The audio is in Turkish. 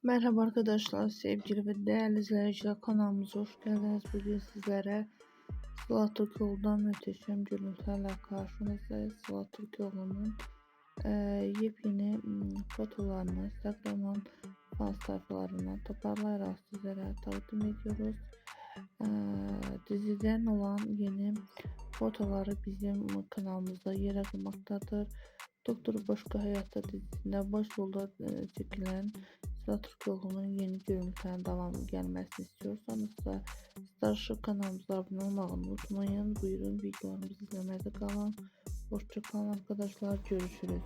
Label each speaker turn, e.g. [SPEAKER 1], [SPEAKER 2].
[SPEAKER 1] Merhaba arkadaşlar, sevgili ve değerli izleyiciler, kanalımıza hoş geldiniz. Bugün sizlere Sıla Türkoğlu'dan muhteşem görüntülerle karşınızdayız. Sıla Türkoğlu'nun yepyeni fotolarını Instagram'dan fan sayfalarından toparlayarak sizlere takdim ediyoruz. E, Diziden olan yeni fotoları bizim kanalımızda yer almaktadır. Doktor Başka Hayatta dizisinde başrolda çekilen Sıla Türkoğlu'nun yeni görüntülerin devamı gelmesini istiyorsanız da Starship kanalımıza abone olmayı unutmayın. Buyurun videolarımızı izlemede kalın. Hoşça kalın arkadaşlar. Görüşürüz.